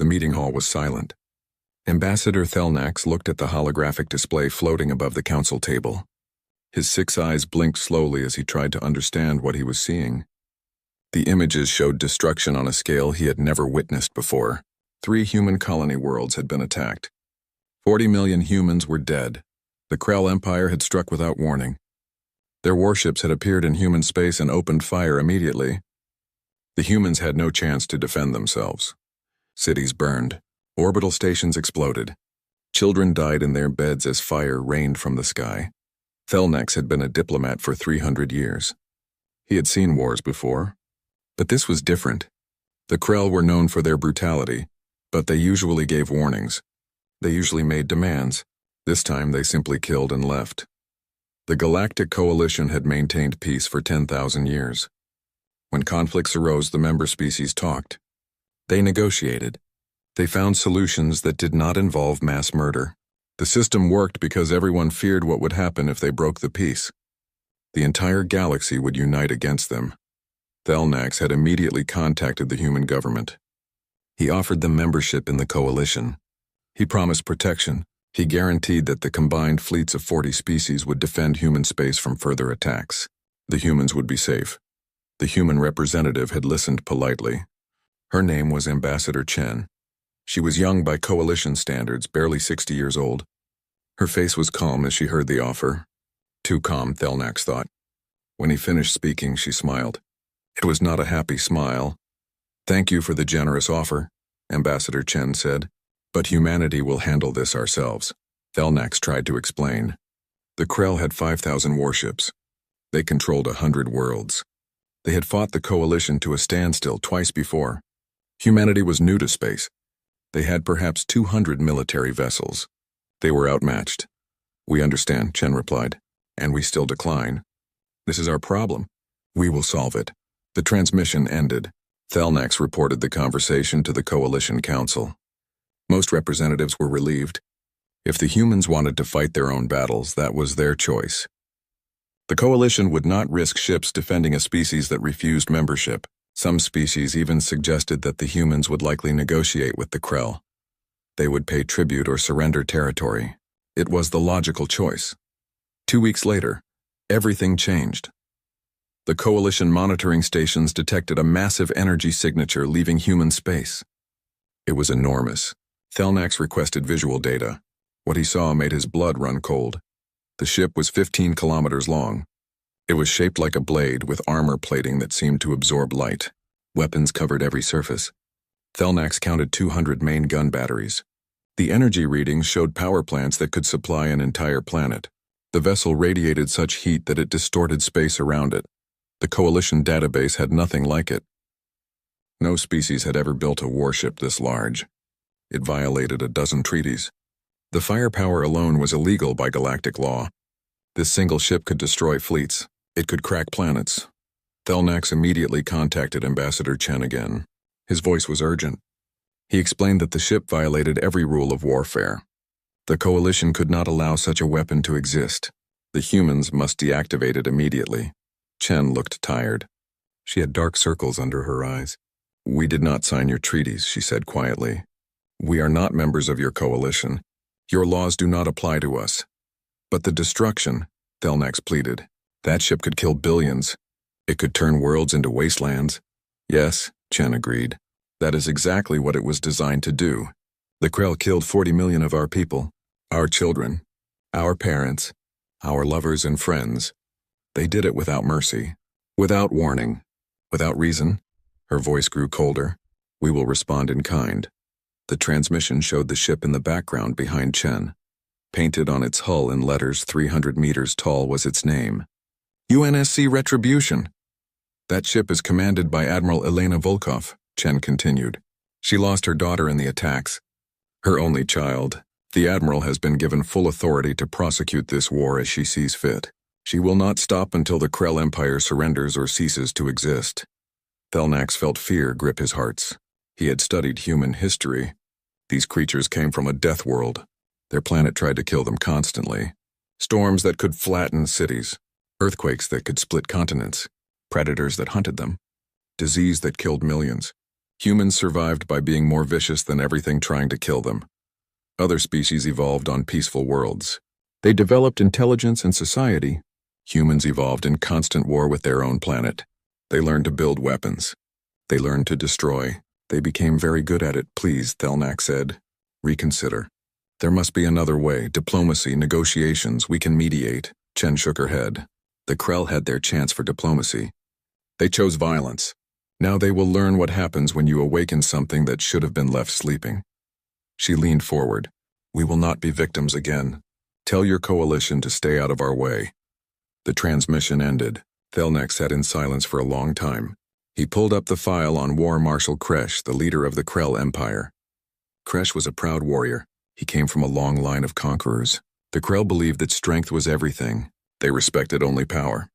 The meeting hall was silent. Ambassador Thelnax looked at the holographic display floating above the council table. His 6 eyes blinked slowly as he tried to understand what he was seeing. The images showed destruction on a scale he had never witnessed before. 3 human colony worlds had been attacked. 40 million humans were dead. The Krell Empire had struck without warning. Their warships had appeared in human space and opened fire immediately. The humans had no chance to defend themselves. Cities burned. Orbital stations exploded. Children died in their beds as fire rained from the sky. Thelnax had been a diplomat for 300 years. He had seen wars before. But this was different. The Krell were known for their brutality, but they usually gave warnings. They usually made demands. This time they simply killed and left. The Galactic Coalition had maintained peace for 10,000 years. When conflicts arose, the member species talked. They negotiated. They found solutions that did not involve mass murder. The system worked because everyone feared what would happen if they broke the peace. The entire galaxy would unite against them. Thelnax had immediately contacted the human government. He offered them membership in the coalition. He promised protection. He guaranteed that the combined fleets of 40 species would defend human space from further attacks. The humans would be safe. The human representative had listened politely. Her name was Ambassador Chen. She was young by coalition standards, barely 60 years old. Her face was calm as she heard the offer. Too calm, Thelnax thought. When he finished speaking, she smiled. It was not a happy smile. "Thank you for the generous offer," Ambassador Chen said. "But humanity will handle this ourselves." Thelnax tried to explain. The Krell had 5,000 warships. They controlled 100 worlds. They had fought the coalition to a standstill twice before. Humanity was new to space. They had perhaps 200 military vessels. They were outmatched. "We understand," Chen replied, "and we still decline. This is our problem. We will solve it." The transmission ended. Thelnax reported the conversation to the Coalition Council. Most representatives were relieved. If the humans wanted to fight their own battles, that was their choice. The Coalition would not risk ships defending a species that refused membership. Some species even suggested that the humans would likely negotiate with the Krell. They would pay tribute or surrender territory. It was the logical choice. 2 weeks later, everything changed. The Coalition monitoring stations detected a massive energy signature leaving human space. It was enormous. Thelnax requested visual data. What he saw made his blood run cold. The ship was 15 kilometers long. It was shaped like a blade with armor plating that seemed to absorb light. Weapons covered every surface. Thelnax counted 200 main gun batteries. The energy readings showed power plants that could supply an entire planet. The vessel radiated such heat that it distorted space around it. The Coalition database had nothing like it. No species had ever built a warship this large. It violated a dozen treaties. The firepower alone was illegal by galactic law. This single ship could destroy fleets. It could crack planets. Thelnax immediately contacted Ambassador Chen again. His voice was urgent. He explained that the ship violated every rule of warfare. The Coalition could not allow such a weapon to exist. The humans must deactivate it immediately. Chen looked tired. She had dark circles under her eyes. "We did not sign your treaties," she said quietly. "We are not members of your coalition. Your laws do not apply to us." "But the destruction," Thelnax pleaded. "That ship could kill billions. It could turn worlds into wastelands." "Yes," Chen agreed. "That is exactly what it was designed to do. The Krell killed 40 million of our people, our children, our parents, our lovers and friends. They did it without mercy, without warning, without reason." Her voice grew colder. "We will respond in kind." The transmission showed the ship in the background behind Chen. Painted on its hull in letters 300 meters tall was its name. UNSC Retribution. "That ship is commanded by Admiral Elena Volkov," Chen continued. "She lost her daughter in the attacks. Her only child. The Admiral has been given full authority to prosecute this war as she sees fit. She will not stop until the Krell Empire surrenders or ceases to exist." Thelnax felt fear grip his hearts. He had studied human history. These creatures came from a death world. Their planet tried to kill them constantly. Storms that could flatten cities. Earthquakes that could split continents. Predators that hunted them. Disease that killed millions. Humans survived by being more vicious than everything trying to kill them. Other species evolved on peaceful worlds. They developed intelligence and society. Humans evolved in constant war with their own planet. They learned to build weapons. They learned to destroy. They became very good at it. Please, Thelnak said. Reconsider. There must be another way. Diplomacy, negotiations, we can mediate. Chen shook her head. The Krell had their chance for diplomacy. They chose violence. Now they will learn what happens when you awaken something that should have been left sleeping. She leaned forward. We will not be victims again. Tell your coalition to stay out of our way. The transmission ended. Thelnak sat in silence for a long time. He pulled up the file on War Marshal Kresh, the leader of the Krell Empire. Kresh was a proud warrior. He came from a long line of conquerors. The Krell believed that strength was everything. They respected only power.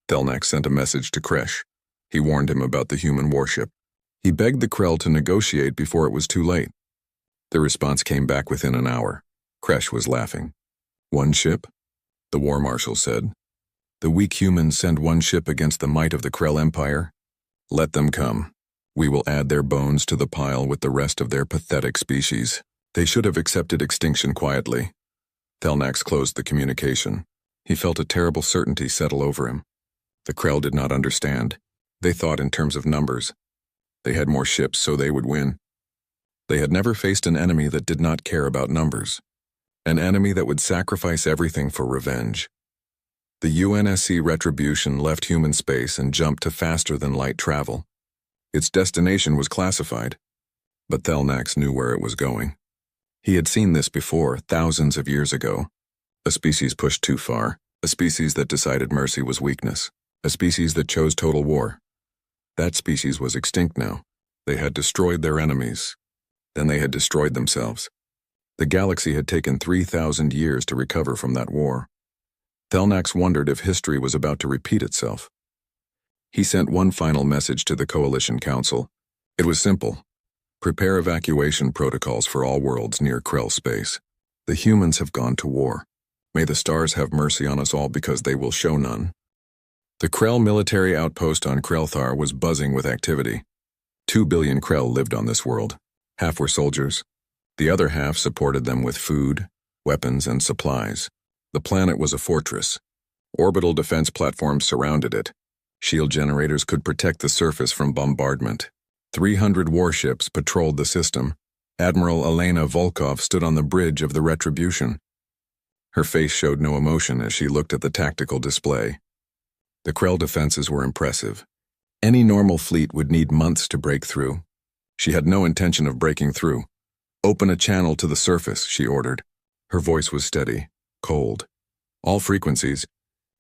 Thelnak sent a message to Kresh. He warned him about the human warship. He begged the Krell to negotiate before it was too late. The response came back within an hour. Kresh was laughing. One ship? The War Marshal said. The weak humans send one ship against the might of the Krell Empire? Let them come. We will add their bones to the pile with the rest of their pathetic species. They should have accepted extinction quietly. Thelnax closed the communication. He felt a terrible certainty settle over him. The Krell did not understand. They thought in terms of numbers. They had more ships, so they would win. They had never faced an enemy that did not care about numbers. An enemy that would sacrifice everything for revenge. The UNSC Retribution left human space and jumped to faster-than-light travel. Its destination was classified, but Thelnax knew where it was going. He had seen this before, thousands of years ago. A species pushed too far, a species that decided mercy was weakness, a species that chose total war. That species was extinct now. They had destroyed their enemies. Then they had destroyed themselves. The galaxy had taken 3,000 years to recover from that war. Thelnax wondered if history was about to repeat itself. He sent one final message to the Coalition Council. It was simple. Prepare evacuation protocols for all worlds near Krell space. The humans have gone to war. May the stars have mercy on us all because they will show none. The Krell military outpost on Krellthar was buzzing with activity. 2 billion Krell lived on this world. Half were soldiers. The other half supported them with food, weapons, and supplies. The planet was a fortress. Orbital defense platforms surrounded it. Shield generators could protect the surface from bombardment. 300 warships patrolled the system. Admiral Elena Volkov stood on the bridge of the Retribution. Her face showed no emotion as she looked at the tactical display. The Krell defenses were impressive. Any normal fleet would need months to break through. She had no intention of breaking through. Open a channel to the surface, she ordered. Her voice was steady, cold. All frequencies.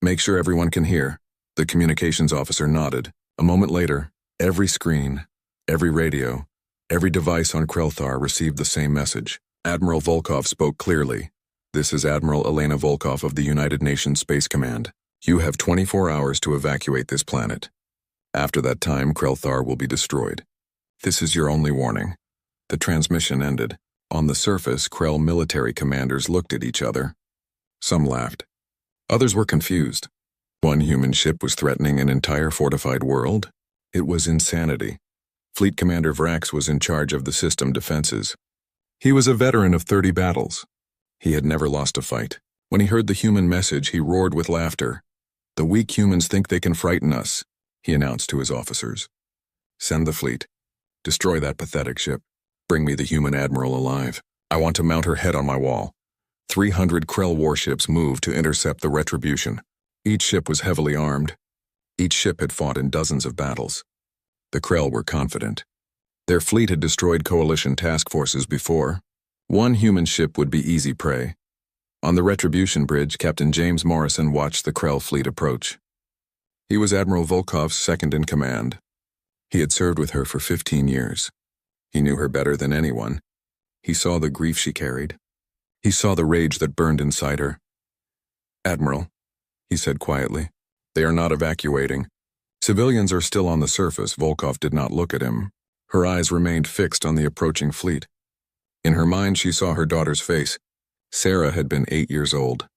Make sure everyone can hear. The communications officer nodded. A moment later, every screen, every radio, every device on Krellthar received the same message. Admiral Volkov spoke clearly. This is Admiral Elena Volkov of the United Nations Space Command. You have 24 hours to evacuate this planet. After that time, Krellthar will be destroyed. This is your only warning. The transmission ended. On the surface, Krell military commanders looked at each other. Some laughed. Others were confused. One human ship was threatening an entire fortified world? It was insanity. Fleet Commander Vrax was in charge of the system defenses. He was a veteran of 30 battles. He had never lost a fight. When he heard the human message, he roared with laughter. The weak humans think they can frighten us, he announced to his officers. Send the fleet. Destroy that pathetic ship. Bring me the human admiral alive. I want to mount her head on my wall. 300 Krell warships moved to intercept the Retribution. Each ship was heavily armed. Each ship had fought in dozens of battles. The Krell were confident. Their fleet had destroyed coalition task forces before. One human ship would be easy prey. On the Retribution bridge, Captain James Morrison watched the Krell fleet approach. He was Admiral Volkov's second in command. He had served with her for 15 years. He knew her better than anyone. He saw the grief she carried. He saw the rage that burned inside her. Admiral, he said quietly, they are not evacuating. Civilians are still on the surface. Volkov did not look at him. Her eyes remained fixed on the approaching fleet. In her mind, she saw her daughter's face. Sarah had been 8 years old.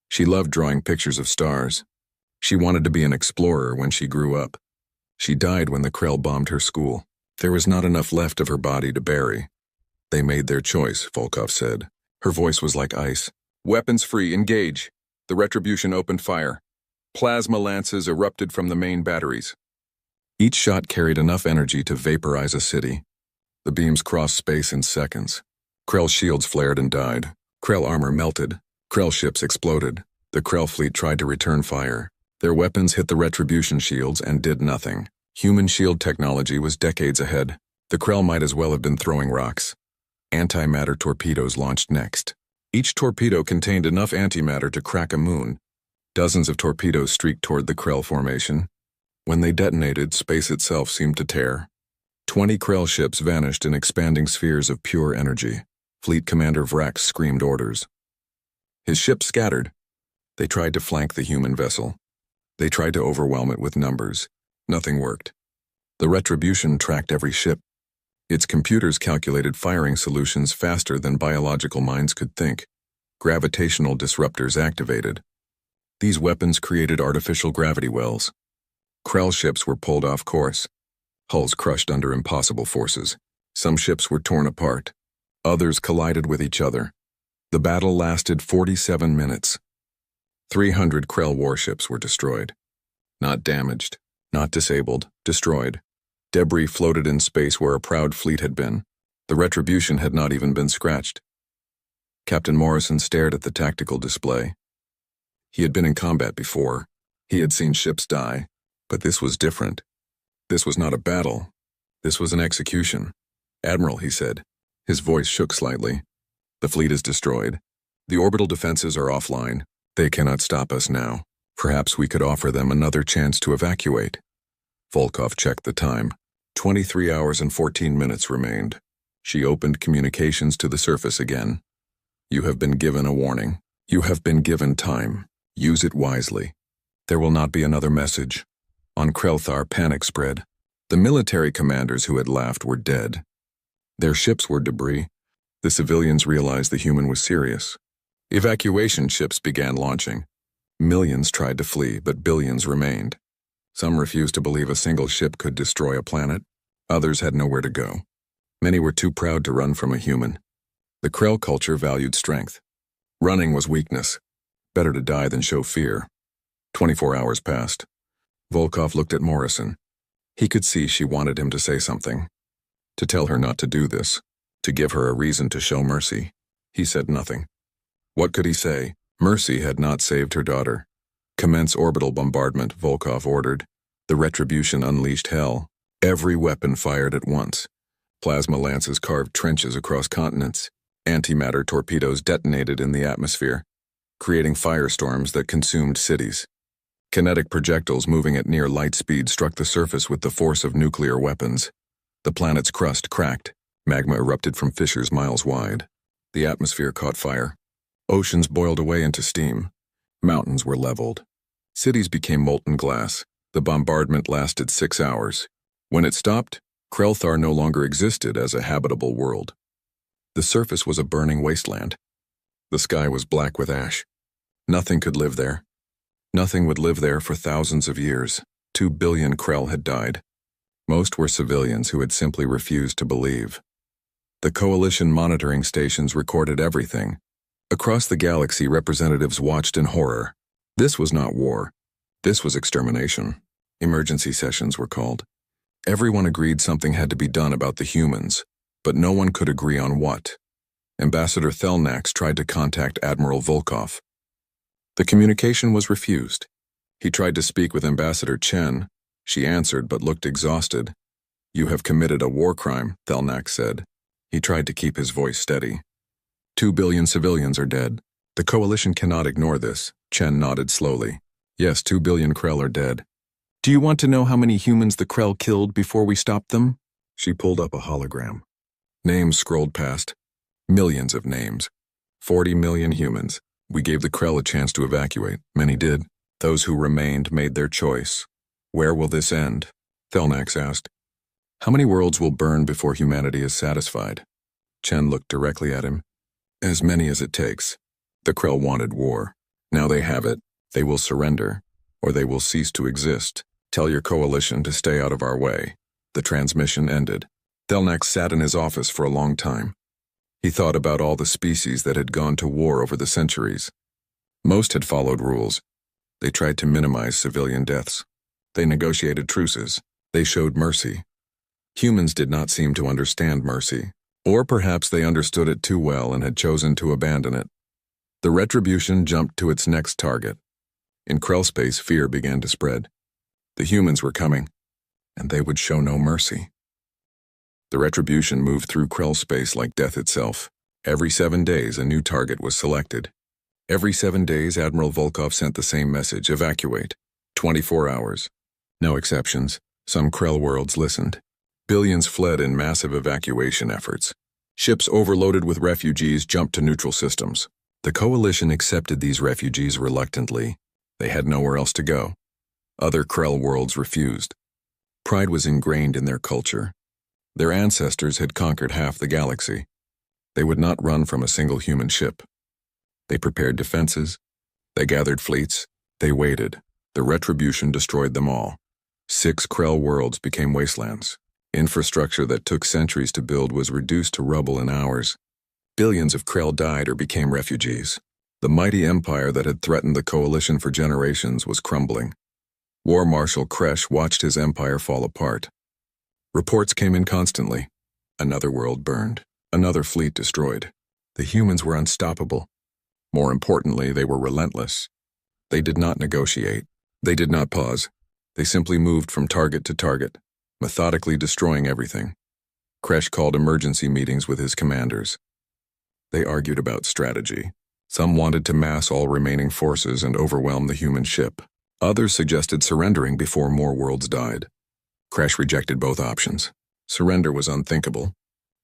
She loved drawing pictures of stars. She wanted to be an explorer when she grew up. She died when the Krell bombed her school. There was not enough left of her body to bury. They made their choice, Volkov said. Her voice was like ice. Weapons free, engage. The Retribution opened fire. Plasma lances erupted from the main batteries. Each shot carried enough energy to vaporize a city. The beams crossed space in seconds. Krell shields flared and died. Krell armor melted. Krell ships exploded. The Krell fleet tried to return fire. Their weapons hit the Retribution shields and did nothing. Human shield technology was decades ahead. The Krell might as well have been throwing rocks. Antimatter torpedoes launched next. Each torpedo contained enough antimatter to crack a moon. Dozens of torpedoes streaked toward the Krell formation. When they detonated, space itself seemed to tear. 20 Krell ships vanished in expanding spheres of pure energy. Fleet Commander Vrax screamed orders. His ships scattered. They tried to flank the human vessel. They tried to overwhelm it with numbers. Nothing worked. The Retribution tracked every ship. Its computers calculated firing solutions faster than biological minds could think. Gravitational disruptors activated. These weapons created artificial gravity wells. Krell ships were pulled off course. Hulls crushed under impossible forces. Some ships were torn apart. Others collided with each other. The battle lasted 47 minutes. 300 Krell warships were destroyed. Not damaged, not disabled, destroyed. Debris floated in space where a proud fleet had been. The Retribution had not even been scratched. Captain Morrison stared at the tactical display. He had been in combat before. He had seen ships die. But this was different. This was not a battle. This was an execution. Admiral, he said. His voice shook slightly. The fleet is destroyed. The orbital defenses are offline. They cannot stop us now. Perhaps we could offer them another chance to evacuate. Volkov checked the time. 23 hours and 14 minutes remained. She opened communications to the surface again. You have been given a warning. You have been given time. Use it wisely. There will not be another message. On Krelthar, panic spread. The military commanders who had laughed were dead. Their ships were debris. The civilians realized the human was serious. Evacuation ships began launching. Millions tried to flee, but billions remained. Some refused to believe a single ship could destroy a planet. Others had nowhere to go. Many were too proud to run from a human. The Krell culture valued strength. Running was weakness. Better to die than show fear. 24 hours passed. Volkov looked at Morrison. He could see she wanted him to say something. To tell her not to do this. To give her a reason to show mercy. He said nothing. What could he say? Mercy had not saved her daughter. Commence orbital bombardment, Volkov ordered. The Retribution unleashed hell. Every weapon fired at once. Plasma lances carved trenches across continents. Antimatter torpedoes detonated in the atmosphere, creating firestorms that consumed cities. Kinetic projectiles moving at near light speed struck the surface with the force of nuclear weapons. The planet's crust cracked. Magma erupted from fissures miles wide. The atmosphere caught fire. Oceans boiled away into steam. Mountains were leveled. Cities became molten glass. The bombardment lasted 6 hours. When it stopped, Krelthar no longer existed as a habitable world. The surface was a burning wasteland. The sky was black with ash. Nothing could live there. Nothing would live there for thousands of years. 2 billion Krell had died. Most were civilians who had simply refused to believe. The Coalition monitoring stations recorded everything. Across the galaxy, representatives watched in horror. This was not war. This was extermination. Emergency sessions were called. Everyone agreed something had to be done about the humans, but no one could agree on what. Ambassador Thelnax tried to contact Admiral Volkov. The communication was refused. He tried to speak with Ambassador Chen. She answered but looked exhausted. You have committed a war crime, Thelnax said. He tried to keep his voice steady. 2 billion civilians are dead. The Coalition cannot ignore this. Chen nodded slowly. Yes, 2 billion Krell are dead. Do you want to know how many humans the Krell killed before we stopped them? She pulled up a hologram. Names scrolled past. Millions of names. 40 million humans. We gave the Krell a chance to evacuate. Many did. Those who remained made their choice. Where will this end? Thelnax asked. How many worlds will burn before humanity is satisfied? Chen looked directly at him. As many as it takes. The Krell wanted war. Now they have it. They will surrender, or they will cease to exist. Tell your coalition to stay out of our way. The transmission ended. Thelnax sat in his office for a long time. He thought about all the species that had gone to war over the centuries. Most had followed rules. They tried to minimize civilian deaths. They negotiated truces. They showed mercy. Humans did not seem to understand mercy, or perhaps they understood it too well and had chosen to abandon it. The retribution jumped to its next target. In Krell space, fear began to spread. The humans were coming, and they would show no mercy. The retribution moved through Krell space like death itself. Every 7 days, a new target was selected. Every 7 days, Admiral Volkov sent the same message: evacuate. 24 hours. No exceptions. Some Krell worlds listened. Billions fled in massive evacuation efforts. Ships overloaded with refugees jumped to neutral systems. The Coalition accepted these refugees reluctantly. They had nowhere else to go. Other Krell worlds refused. Pride was ingrained in their culture. Their ancestors had conquered half the galaxy. They would not run from a single human ship. They prepared defenses. They gathered fleets. They waited. The retribution destroyed them all. 6 Krell worlds became wastelands. Infrastructure that took centuries to build was reduced to rubble in hours. Billions of Krell died or became refugees. The mighty empire that had threatened the Coalition for generations was crumbling. War Marshal Kresh watched his empire fall apart. Reports came in constantly. Another world burned. Another fleet destroyed. The humans were unstoppable. More importantly, they were relentless. They did not negotiate. They did not pause. They simply moved from target to target, methodically destroying everything. Kresh called emergency meetings with his commanders. They argued about strategy. Some wanted to mass all remaining forces and overwhelm the human ship. Others suggested surrendering before more worlds died. Kresh rejected both options. Surrender was unthinkable.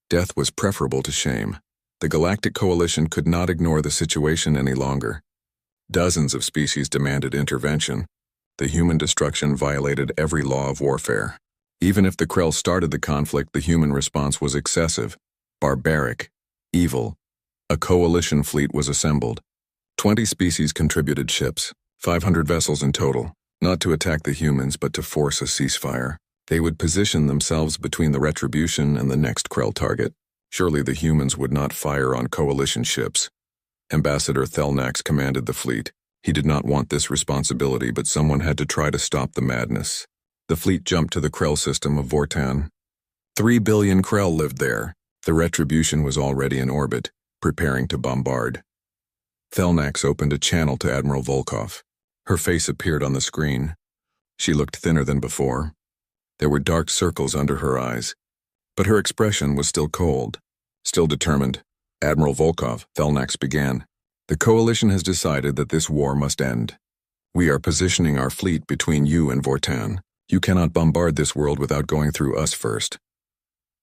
Death was preferable to shame. The Galactic Coalition could not ignore the situation any longer. Dozens of species demanded intervention. The human destruction violated every law of warfare. Even if the Krell started the conflict, the human response was excessive, barbaric, evil. A coalition fleet was assembled. 20 species contributed ships, 500 vessels in total, not to attack the humans but to force a ceasefire. They would position themselves between the retribution and the next Krell target. Surely the humans would not fire on coalition ships. Ambassador Thelnax commanded the fleet. He did not want this responsibility, but someone had to try to stop the madness. The fleet jumped to the Krell system of Vortan. 3 billion Krell lived there. The retribution was already in orbit, preparing to bombard. Thelnax opened a channel to Admiral Volkov. Her face appeared on the screen. She looked thinner than before. There were dark circles under her eyes, but her expression was still cold, still determined. Admiral Volkov, Thelnax began. The Coalition has decided that this war must end. We are positioning our fleet between you and Vortan. You cannot bombard this world without going through us first.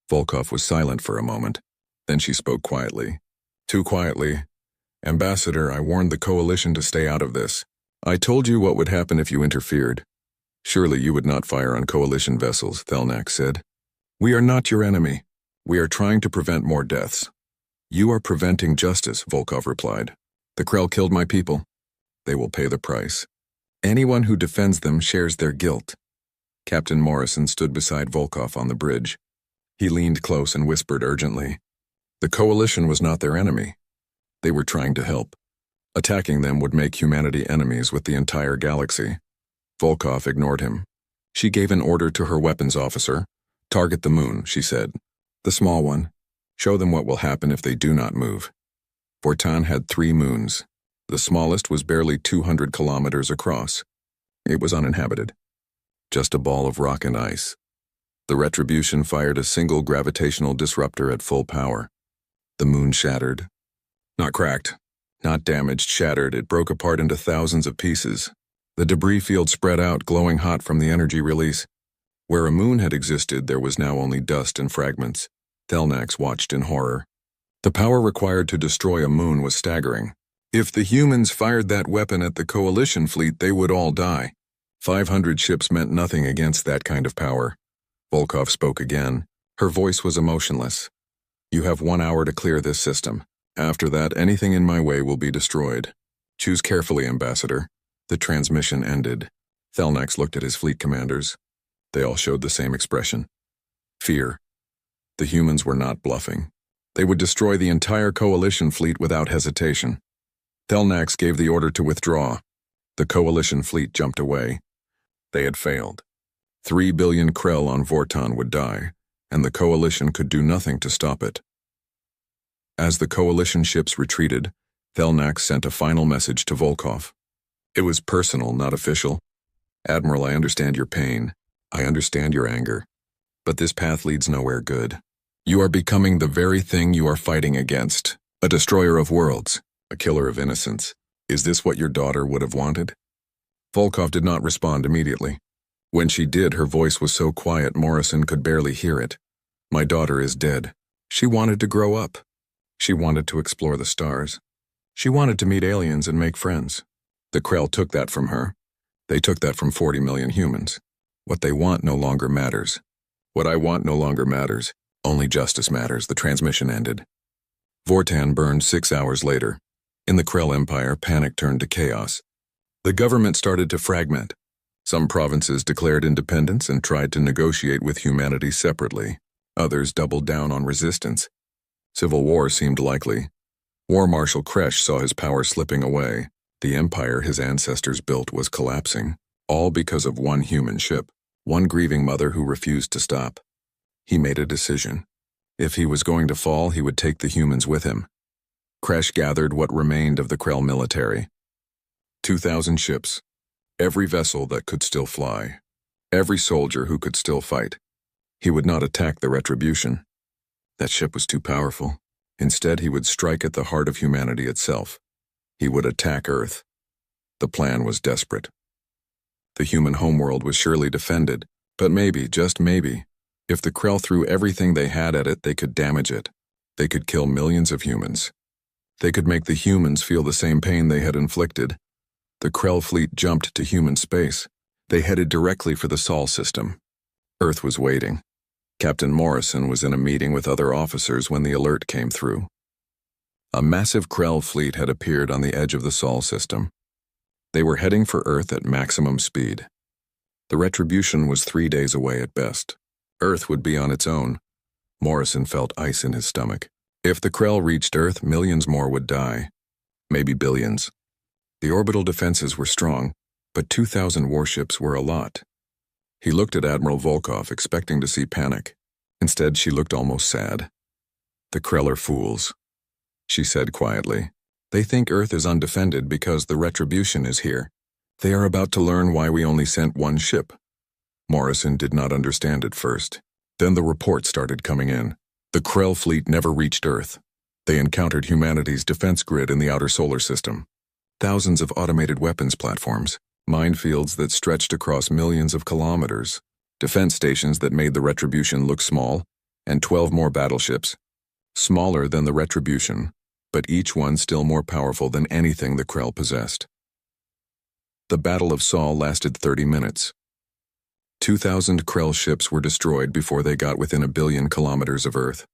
Volkov was silent for a moment. Then she spoke quietly. Too quietly. Ambassador, I warned the Coalition to stay out of this. I told you what would happen if you interfered. Surely you would not fire on Coalition vessels, Thelnax said. We are not your enemy. We are trying to prevent more deaths. You are preventing justice, Volkov replied. The Krell killed my people. They will pay the price. Anyone who defends them shares their guilt. Captain Morrison stood beside Volkov on the bridge. He leaned close and whispered urgently. The Coalition was not their enemy. They were trying to help. Attacking them would make humanity enemies with the entire galaxy. Volkov ignored him. She gave an order to her weapons officer. Target the moon, she said. The small one. Show them what will happen if they do not move. Vortan had 3 moons. The smallest was barely 200 kilometers across. It was uninhabited. Just a ball of rock and ice. The retribution fired a single gravitational disruptor at full power. The moon shattered. Not cracked. Not damaged, shattered. It broke apart into thousands of pieces. The debris field spread out, glowing hot from the energy release. Where a moon had existed, there was now only dust and fragments. Thelnax watched in horror. The power required to destroy a moon was staggering. If the humans fired that weapon at the Coalition fleet, they would all die. 500 ships meant nothing against that kind of power. Volkov spoke again. Her voice was emotionless. You have 1 hour to clear this system. After that, anything in my way will be destroyed. Choose carefully, Ambassador. The transmission ended. Thelnax looked at his fleet commanders. They all showed the same expression. Fear. The humans were not bluffing. They would destroy the entire coalition fleet without hesitation. Thelnax gave the order to withdraw. The coalition fleet jumped away. They had failed. 3 billion Krell on Vorton would die, and the coalition could do nothing to stop it. As the coalition ships retreated, Thelnax sent a final message to Volkov. It was personal, not official. Admiral, I understand your pain. I understand your anger. But this path leads nowhere good. You are becoming the very thing you are fighting against. A destroyer of worlds. A killer of innocence. Is this what your daughter would have wanted? Volkov did not respond immediately. When she did, her voice was so quiet Morrison could barely hear it. My daughter is dead. She wanted to grow up. She wanted to explore the stars. She wanted to meet aliens and make friends. The Krell took that from her. They took that from 40 million humans. What they want no longer matters. What I want no longer matters. Only justice matters. The transmission ended. Vortan burned 6 hours later. In the Krell Empire, panic turned to chaos. The government started to fragment. Some provinces declared independence and tried to negotiate with humanity separately. Others doubled down on resistance. Civil war seemed likely. War Marshal Kresh saw his power slipping away. The empire his ancestors built was collapsing, all because of one human ship, one grieving mother who refused to stop. He made a decision. If he was going to fall, he would take the humans with him. Kresh gathered what remained of the Krell military. 2,000 ships. Every vessel that could still fly. Every soldier who could still fight. He would not attack the Retribution. That ship was too powerful. Instead, he would strike at the heart of humanity itself. He would attack Earth. The plan was desperate. The human homeworld was surely defended, but maybe, just maybe, if the Krell threw everything they had at it, they could damage it. They could kill millions of humans. They could make the humans feel the same pain they had inflicted. The Krell fleet jumped to human space. They headed directly for the Sol system. Earth was waiting. Captain Morrison was in a meeting with other officers when the alert came through. A massive Krell fleet had appeared on the edge of the Sol system. They were heading for Earth at maximum speed. The Retribution was 3 days away at best. Earth would be on its own. Morrison felt ice in his stomach. If the Krell reached Earth, millions more would die. Maybe billions. The orbital defenses were strong, but 2,000 warships were a lot. He looked at Admiral Volkov, expecting to see panic. Instead, she looked almost sad. The Krell are fools, she said quietly. They think Earth is undefended because the Retribution is here. They are about to learn why we only sent one ship. Morrison did not understand at first. Then the reports started coming in. The Krell fleet never reached Earth. They encountered humanity's defense grid in the outer solar system. Thousands of automated weapons platforms, minefields that stretched across millions of kilometers, defense stations that made the Retribution look small, and 12 more battleships. Smaller than the Retribution, but each one still more powerful than anything the Krell possessed. The Battle of Sol lasted 30 minutes. 2,000 Krell ships were destroyed before they got within 1 billion kilometers of Earth.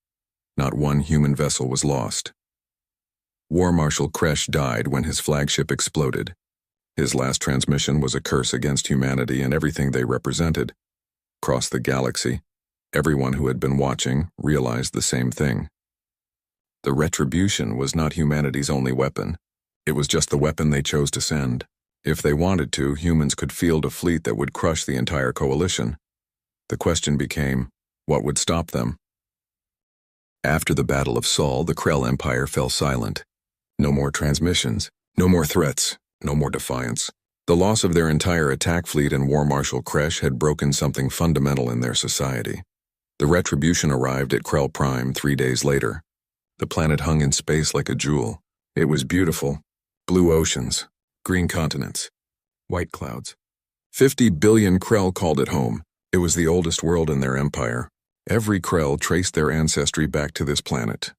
Not one human vessel was lost. War Marshal Kresh died when his flagship exploded. His last transmission was a curse against humanity and everything they represented. Across the galaxy, everyone who had been watching realized the same thing. The Retribution was not humanity's only weapon. It was just the weapon they chose to send. If they wanted to, humans could field a fleet that would crush the entire coalition. The question became, what would stop them? After the Battle of Sol, the Krell Empire fell silent. No more transmissions, no more threats, no more defiance. The loss of their entire attack fleet and War Marshal Kresh had broken something fundamental in their society. The Retribution arrived at Krell Prime 3 days later. The planet hung in space like a jewel. It was beautiful. Blue oceans, green continents, white clouds. 50 billion Krell called it home. It was the oldest world in their empire. Every Krell traced their ancestry back to this planet.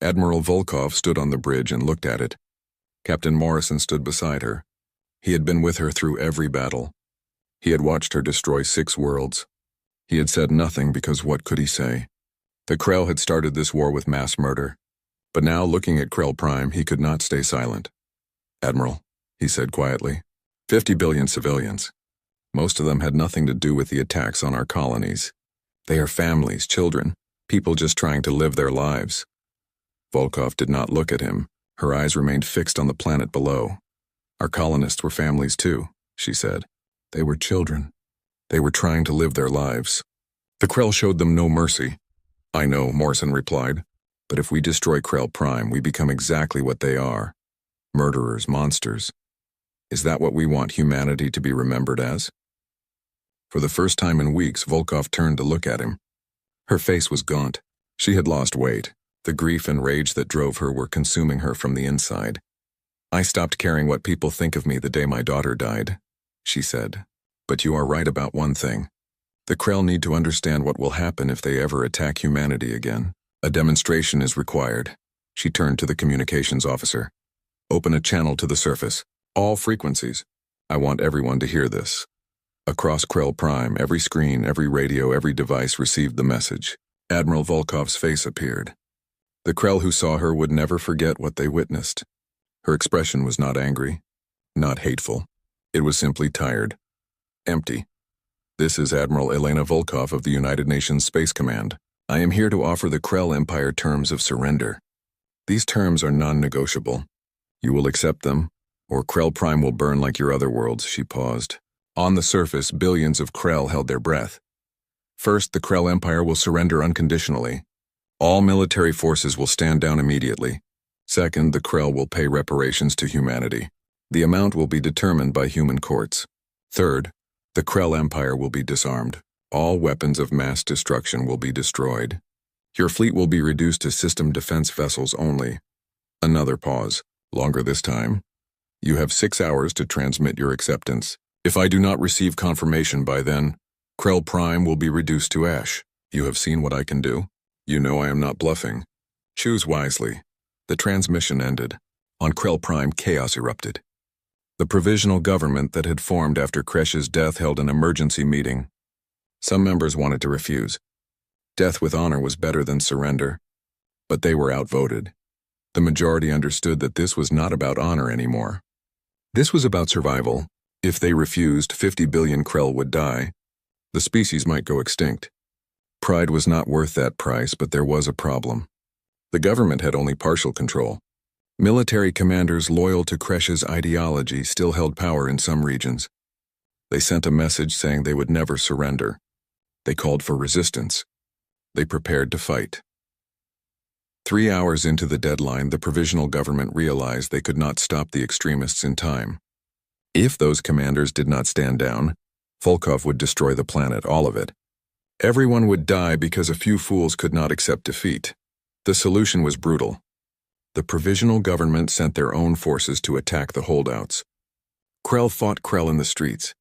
Admiral Volkov stood on the bridge and looked at it. Captain Morrison stood beside her. He had been with her through every battle. He had watched her destroy 6 worlds. He had said nothing because what could he say? The Krell had started this war with mass murder. But now, looking at Krell Prime, he could not stay silent. Admiral, he said quietly, 50 billion civilians. Most of them had nothing to do with the attacks on our colonies. They are families, children, people just trying to live their lives. Volkov did not look at him. Her eyes remained fixed on the planet below. Our colonists were families too, she said. They were children. They were trying to live their lives. The Krell showed them no mercy. I know, Morrison replied, but if we destroy Krell Prime, we become exactly what they are. Murderers, monsters. Is that what we want humanity to be remembered as? For the first time in weeks, Volkov turned to look at him. Her face was gaunt. She had lost weight. The grief and rage that drove her were consuming her from the inside. I stopped caring what people think of me the day my daughter died, she said. But you are right about one thing. The Krell need to understand what will happen if they ever attack humanity again. A demonstration is required. She turned to the communications officer. Open a channel to the surface. All frequencies. I want everyone to hear this. Across Krell Prime, every screen, every radio, every device received the message. Admiral Volkov's face appeared. The Krell who saw her would never forget what they witnessed. Her expression was not angry, not hateful. It was simply tired. Empty. This is Admiral Elena Volkov of the United Nations Space Command. I am here to offer the Krell Empire terms of surrender. These terms are non-negotiable. You will accept them, or Krell Prime will burn like your other worlds, she paused. On the surface, billions of Krell held their breath. First, the Krell Empire will surrender unconditionally. All military forces will stand down immediately. Second, the Krell will pay reparations to humanity. The amount will be determined by human courts. Third, the Krell Empire will be disarmed. All weapons of mass destruction will be destroyed. Your fleet will be reduced to system defense vessels only. Another pause, longer this time. You have 6 hours to transmit your acceptance. If I do not receive confirmation by then, Krell Prime will be reduced to ash. You have seen what I can do. You know I am not bluffing. Choose wisely. The transmission ended. On Krell Prime, chaos erupted. The provisional government that had formed after Kresh's death held an emergency meeting. Some members wanted to refuse. Death with honor was better than surrender. But they were outvoted. The majority understood that this was not about honor anymore. This was about survival. If they refused, 50 billion Krell would die. The species might go extinct. Pride was not worth that price, but there was a problem. The government had only partial control. Military commanders loyal to Kresh's ideology still held power in some regions. They sent a message saying they would never surrender. They called for resistance. They prepared to fight. 3 hours into the deadline, the provisional government realized they could not stop the extremists in time. If those commanders did not stand down, Volkov would destroy the planet, all of it. Everyone would die because a few fools could not accept defeat. The solution was brutal. The provisional government sent their own forces to attack the holdouts. Krell fought Krell in the streets.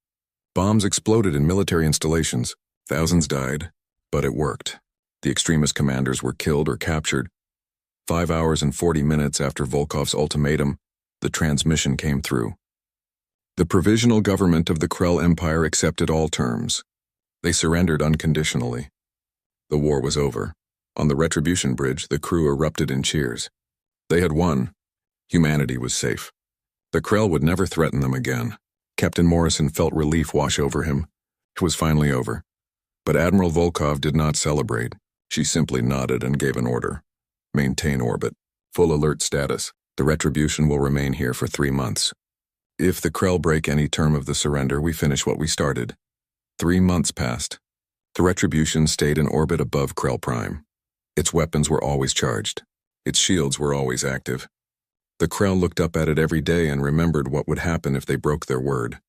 Bombs exploded in military installations. Thousands died, but it worked. The extremist commanders were killed or captured. 5 hours and 40 minutes after Volkov's ultimatum, the transmission came through. The provisional government of the Krell Empire accepted all terms. They surrendered unconditionally. The war was over. On the Retribution Bridge, the crew erupted in cheers. They had won. Humanity was safe. The Krell would never threaten them again. Captain Morrison felt relief wash over him. It was finally over. But Admiral Volkov did not celebrate. She simply nodded and gave an order. Maintain orbit. Full alert status. The Retribution will remain here for 3 months. If the Krell break any term of the surrender, we finish what we started. 3 months passed. The Retribution stayed in orbit above Krell Prime. Its weapons were always charged. Its shields were always active. The Krell looked up at it every day and remembered what would happen if they broke their word.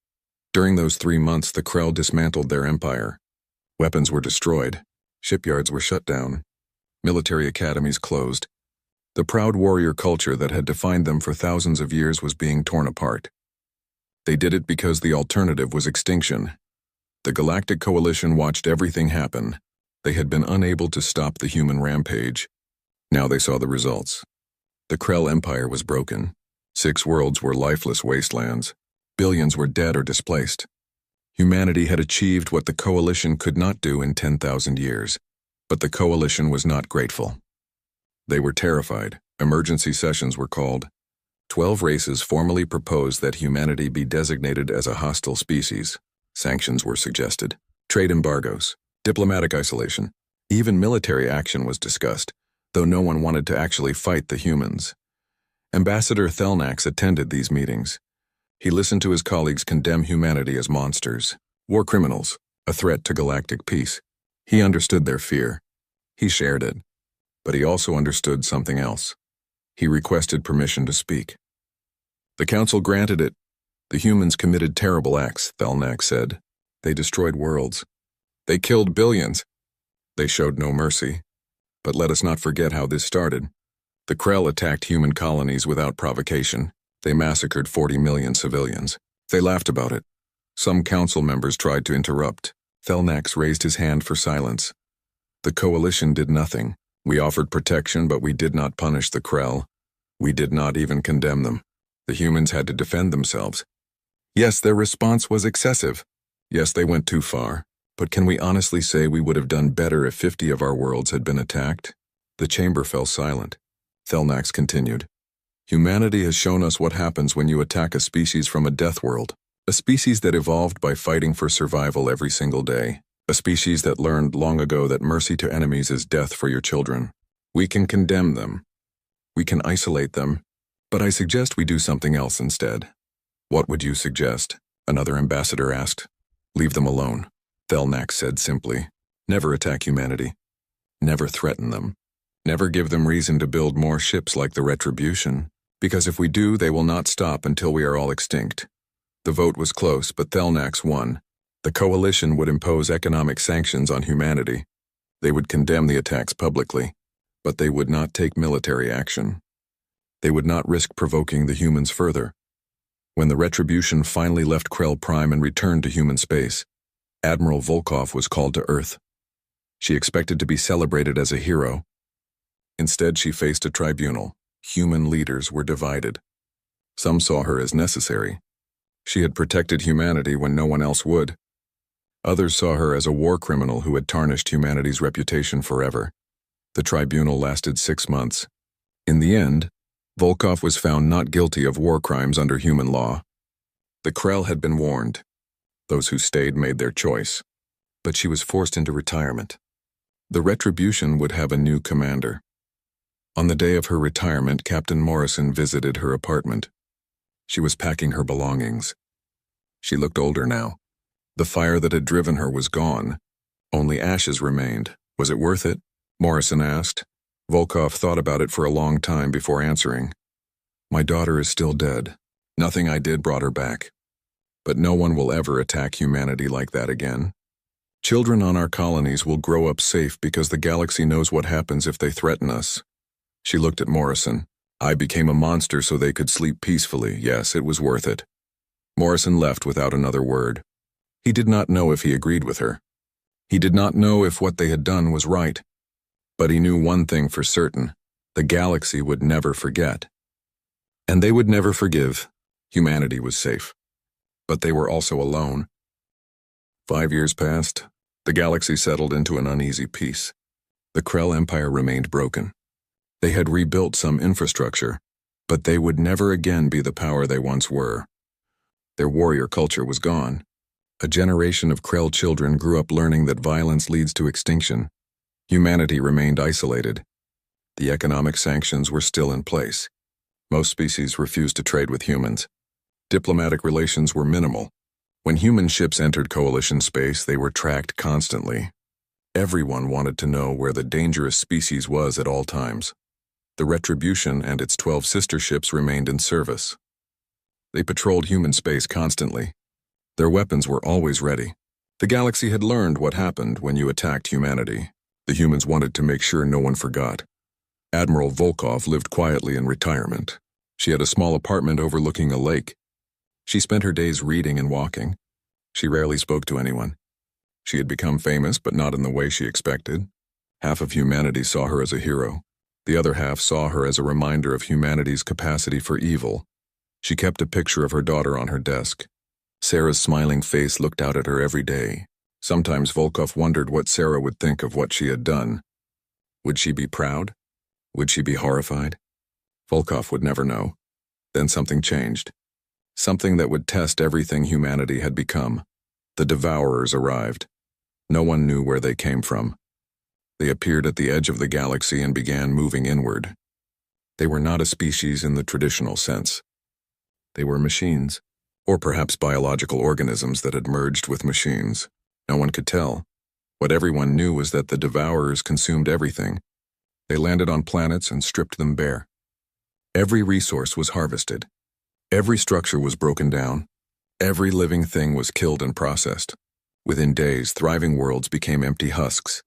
During those 3 months, the Krell dismantled their empire. Weapons were destroyed. Shipyards were shut down. Military academies closed. The proud warrior culture that had defined them for thousands of years was being torn apart. They did it because the alternative was extinction. The Galactic Coalition watched everything happen. They had been unable to stop the human rampage. Now they saw the results. The Krell Empire was broken. 6 worlds were lifeless wastelands. Billions were dead or displaced. Humanity had achieved what the Coalition could not do in 10,000 years. But the Coalition was not grateful. They were terrified. Emergency sessions were called. 12 races formally proposed that humanity be designated as a hostile species. Sanctions were suggested. Trade embargoes. Diplomatic isolation. Even military action was discussed, though no one wanted to actually fight the humans. Ambassador Thelnax attended these meetings. He listened to his colleagues condemn humanity as monsters, war criminals, a threat to galactic peace. He understood their fear. He shared it. But he also understood something else. He requested permission to speak. The council granted it. The humans committed terrible acts, Thelnax said. They destroyed worlds. They killed billions. They showed no mercy. But let us not forget how this started. The Krell attacked human colonies without provocation. They massacred 40 million civilians. They laughed about it. Some council members tried to interrupt. Thelnax raised his hand for silence. The coalition did nothing. We offered protection, but we did not punish the Krell. We did not even condemn them. The humans had to defend themselves. Yes, their response was excessive. Yes, they went too far. But can we honestly say we would have done better if 50 of our worlds had been attacked? The chamber fell silent. Thelnax continued. Humanity has shown us what happens when you attack a species from a death world. A species that evolved by fighting for survival every single day. A species that learned long ago that mercy to enemies is death for your children. We can condemn them. We can isolate them. But I suggest we do something else instead. What would you suggest? Another ambassador asked. Leave them alone. Thelnax said simply. Never attack humanity. Never threaten them. Never give them reason to build more ships like the Retribution. Because if we do, they will not stop until we are all extinct. The vote was close, but Thelnax won. The coalition would impose economic sanctions on humanity. They would condemn the attacks publicly, but they would not take military action. They would not risk provoking the humans further. When the Retribution finally left Krell Prime and returned to human space, Admiral Volkov was called to Earth. She expected to be celebrated as a hero. Instead, she faced a tribunal. Human leaders were divided. Some saw her as necessary. She had protected humanity when no one else would. Others saw her as a war criminal who had tarnished humanity's reputation forever. The tribunal lasted 6 months. In the end, Volkov was found not guilty of war crimes under human law. The Krell had been warned. Those who stayed made their choice. But she was forced into retirement. The Retribution would have a new commander. On the day of her retirement, Captain Morrison visited her apartment. She was packing her belongings. She looked older now. The fire that had driven her was gone. Only ashes remained. Was it worth it? Morrison asked. Volkov thought about it for a long time before answering. My daughter is still dead. Nothing I did brought her back. But no one will ever attack humanity like that again. Children on our colonies will grow up safe because the galaxy knows what happens if they threaten us. She looked at Morrison. I became a monster so they could sleep peacefully. Yes, it was worth it. Morrison left without another word. He did not know if he agreed with her. He did not know if what they had done was right. But he knew one thing for certain. The galaxy would never forget. And they would never forgive. Humanity was safe. But they were also alone. 5 years passed. The galaxy settled into an uneasy peace. The Krell Empire remained broken. They had rebuilt some infrastructure, but they would never again be the power they once were. Their warrior culture was gone. A generation of Krell children grew up learning that violence leads to extinction. Humanity remained isolated. The economic sanctions were still in place. Most species refused to trade with humans. Diplomatic relations were minimal. When human ships entered coalition space, they were tracked constantly. Everyone wanted to know where the dangerous species was at all times. The Retribution and its 12 sister ships remained in service. They patrolled human space constantly. Their weapons were always ready. The galaxy had learned what happened when you attacked humanity. The humans wanted to make sure no one forgot. Admiral Volkov lived quietly in retirement. She had a small apartment overlooking a lake. She spent her days reading and walking. She rarely spoke to anyone. She had become famous, but not in the way she expected. Half of humanity saw her as a hero. The other half saw her as a reminder of humanity's capacity for evil. She kept a picture of her daughter on her desk. Sarah's smiling face looked out at her every day. Sometimes Volkov wondered what Sarah would think of what she had done. Would she be proud? Would she be horrified? Volkov would never know. Then something changed. Something that would test everything humanity had become. The Devourers arrived. No one knew where they came from. They appeared at the edge of the galaxy and began moving inward. They were not a species in the traditional sense. They were machines, or perhaps biological organisms that had merged with machines. No one could tell. What everyone knew was that the Devourers consumed everything. They landed on planets and stripped them bare. Every resource was harvested. Every structure was broken down. Every living thing was killed and processed. Within days, thriving worlds became empty husks.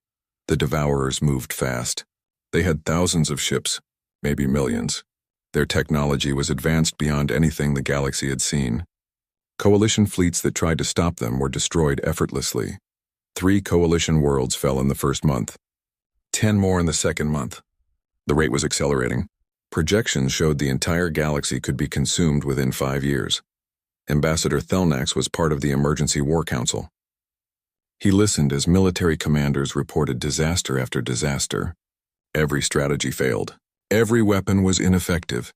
The Devourers moved fast. They had thousands of ships, maybe millions. Their technology was advanced beyond anything the galaxy had seen. Coalition fleets that tried to stop them were destroyed effortlessly. 3 coalition worlds fell in the first month. 10 more in the second month. The rate was accelerating. Projections showed the entire galaxy could be consumed within 5 years. Ambassador Thelnax was part of the Emergency War Council. He listened as military commanders reported disaster after disaster. Every strategy failed. Every weapon was ineffective.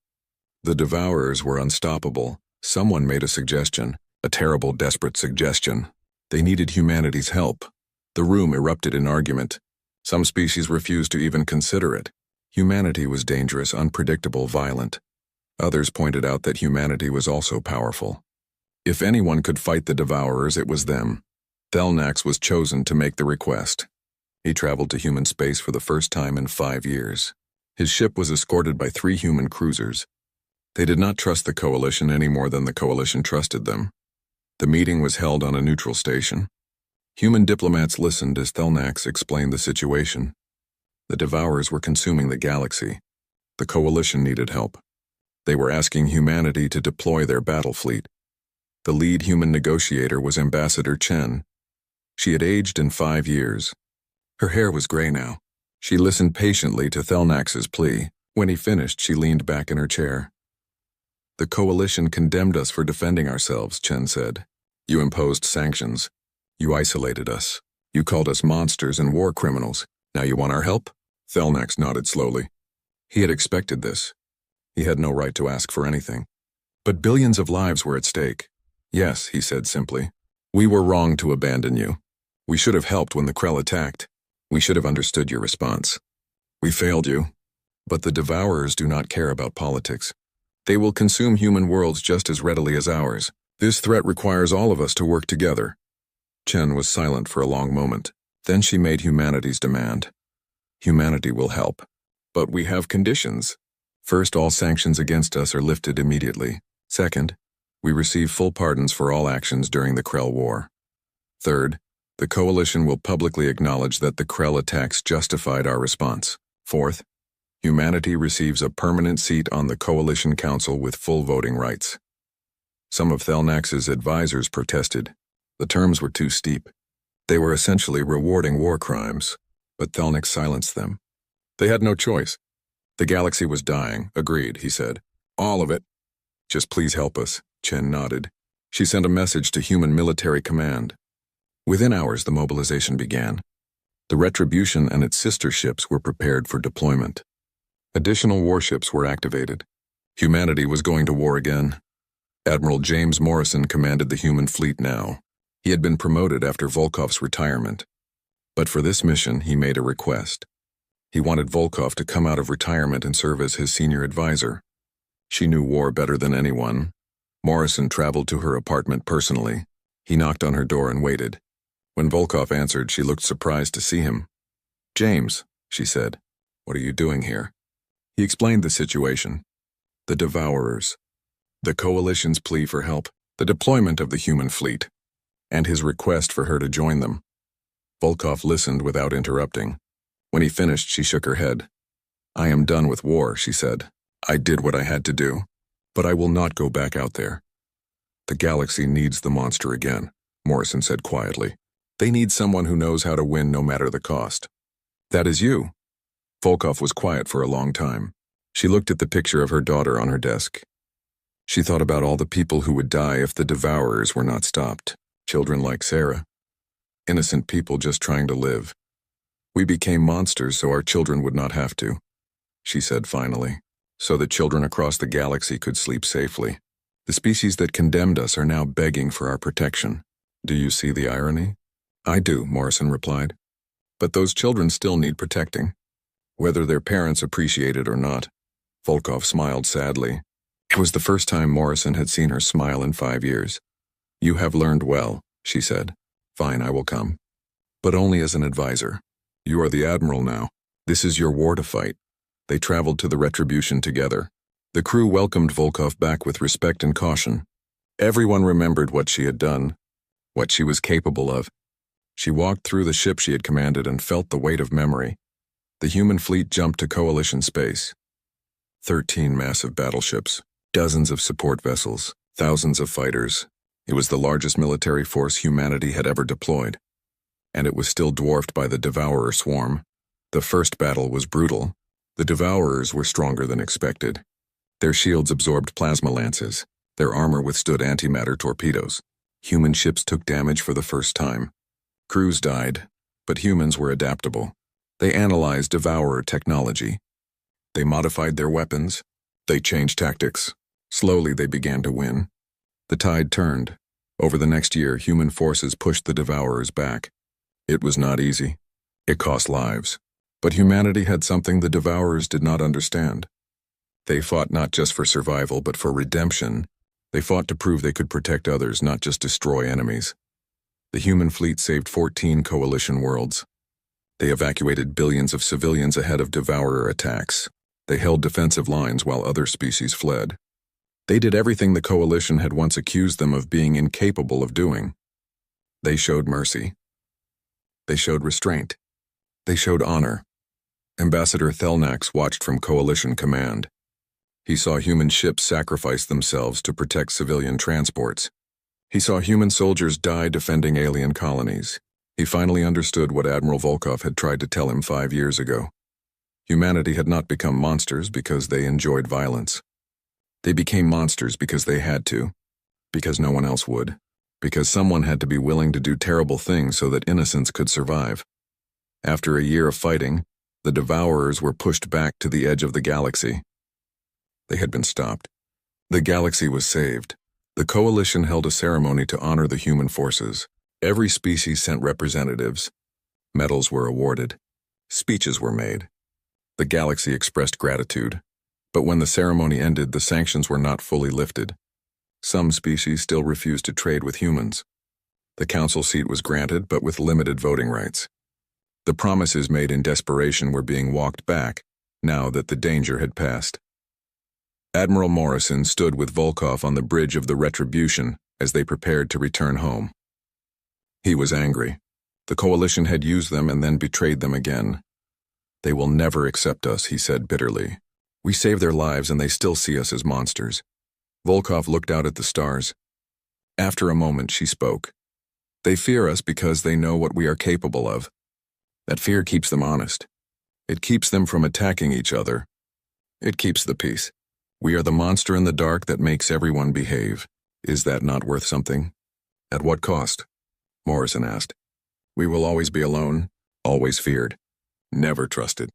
The Devourers were unstoppable. Someone made a suggestion, a terrible, desperate suggestion. They needed humanity's help. The room erupted in argument. Some species refused to even consider it. Humanity was dangerous, unpredictable, violent. Others pointed out that humanity was also powerful. If anyone could fight the Devourers, it was them. Thelnax was chosen to make the request. He traveled to human space for the first time in 5 years. His ship was escorted by 3 human cruisers. They did not trust the Coalition any more than the Coalition trusted them. The meeting was held on a neutral station. Human diplomats listened as Thelnax explained the situation. The Devourers were consuming the galaxy. The Coalition needed help. They were asking humanity to deploy their battle fleet. The lead human negotiator was Ambassador Chen. She had aged in 5 years. Her hair was gray now. She listened patiently to Thelnax's plea. When he finished, she leaned back in her chair. "The Coalition condemned us for defending ourselves," Chen said. "You imposed sanctions. You isolated us. You called us monsters and war criminals. Now you want our help?" Thelnax nodded slowly. He had expected this. He had no right to ask for anything. But billions of lives were at stake. "Yes," he said simply. "We were wrong to abandon you. We should have helped when the Krell attacked. We should have understood your response. We failed you. But the Devourers do not care about politics. They will consume human worlds just as readily as ours. This threat requires all of us to work together." Chen was silent for a long moment. Then she made humanity's demand. "Humanity will help. But we have conditions. First, all sanctions against us are lifted immediately. Second, we receive full pardons for all actions during the Krell War. Third, the Coalition will publicly acknowledge that the Krell attacks justified our response. Fourth, humanity receives a permanent seat on the Coalition Council with full voting rights." Some of Thelnax's advisors protested. The terms were too steep. They were essentially rewarding war crimes, but Thelnax silenced them. They had no choice. The galaxy was dying, agreed, he said. "All of it. Just please help us," Chen nodded. She sent a message to Human Military Command. Within hours, the mobilization began. The Retribution and its sister ships were prepared for deployment. Additional warships were activated. Humanity was going to war again. Admiral James Morrison commanded the human fleet now. He had been promoted after Volkov's retirement. But for this mission, he made a request. He wanted Volkov to come out of retirement and serve as his senior advisor. She knew war better than anyone. Morrison traveled to her apartment personally. He knocked on her door and waited. When Volkov answered, she looked surprised to see him. "James," she said, "what are you doing here?" He explained the situation. The Devourers, the Coalition's plea for help, the deployment of the human fleet, and his request for her to join them. Volkov listened without interrupting. When he finished, she shook her head. "I am done with war," she said. "I did what I had to do, but I will not go back out there." "The galaxy needs the monster again," Morrison said quietly. "They need someone who knows how to win no matter the cost." "That is you." Volkov was quiet for a long time. She looked at the picture of her daughter on her desk. She thought about all the people who would die if the Devourers were not stopped. Children like Sarah. Innocent people just trying to live. "We became monsters so our children would not have to," she said finally, "so that children across the galaxy could sleep safely. The species that condemned us are now begging for our protection. Do you see the irony?" I do, Morrison replied. But those children still need protecting, whether their parents appreciate it or not. Volkov smiled sadly. It was the first time Morrison had seen her smile in 5 years. You have learned well, she said. Fine, I will come. But only as an advisor. You are the admiral now. This is your war to fight. They traveled to the Retribution together. The crew welcomed Volkov back with respect and caution. Everyone remembered what she had done, what she was capable of. She walked through the ship she had commanded and felt the weight of memory. The human fleet jumped to Coalition space. 13 massive battleships, dozens of support vessels, thousands of fighters. It was the largest military force humanity had ever deployed. And it was still dwarfed by the Devourer swarm. The first battle was brutal. The Devourers were stronger than expected. Their shields absorbed plasma lances. Their armor withstood antimatter torpedoes. Human ships took damage for the first time. Crews died, but humans were adaptable. They analyzed Devourer technology. They modified their weapons. They changed tactics. Slowly they began to win. The tide turned. Over the next year, human forces pushed the Devourers back. It was not easy. It cost lives. But humanity had something the Devourers did not understand. They fought not just for survival, but for redemption. They fought to prove they could protect others, not just destroy enemies. The human fleet saved 14 coalition worlds. They evacuated billions of civilians ahead of Devourer attacks. They held defensive lines while other species fled. They did everything the coalition had once accused them of being incapable of doing. They showed mercy. They showed restraint. They showed honor. Ambassador Thelnax watched from Coalition Command. He saw human ships sacrifice themselves to protect civilian transports. He saw human soldiers die defending alien colonies. He finally understood what Admiral Volkov had tried to tell him 5 years ago. Humanity had not become monsters because they enjoyed violence. They became monsters because they had to, because no one else would, because someone had to be willing to do terrible things so that innocence could survive. After a year of fighting, the Devourers were pushed back to the edge of the galaxy. They had been stopped. The galaxy was saved. The Coalition held a ceremony to honor the human forces. Every species sent representatives. Medals were awarded. Speeches were made. The galaxy expressed gratitude. But when the ceremony ended, the sanctions were not fully lifted. Some species still refused to trade with humans. The council seat was granted, but with limited voting rights. The promises made in desperation were being walked back, now that the danger had passed. Admiral Morrison stood with Volkov on the bridge of the Retribution as they prepared to return home. He was angry. The Coalition had used them and then betrayed them again. They will never accept us, he said bitterly. We saved their lives and they still see us as monsters. Volkov looked out at the stars. After a moment, she spoke. They fear us because they know what we are capable of. That fear keeps them honest. It keeps them from attacking each other. It keeps the peace. We are the monster in the dark that makes everyone behave. Is that not worth something? At what cost? Morrison asked. We will always be alone, always feared, never trusted.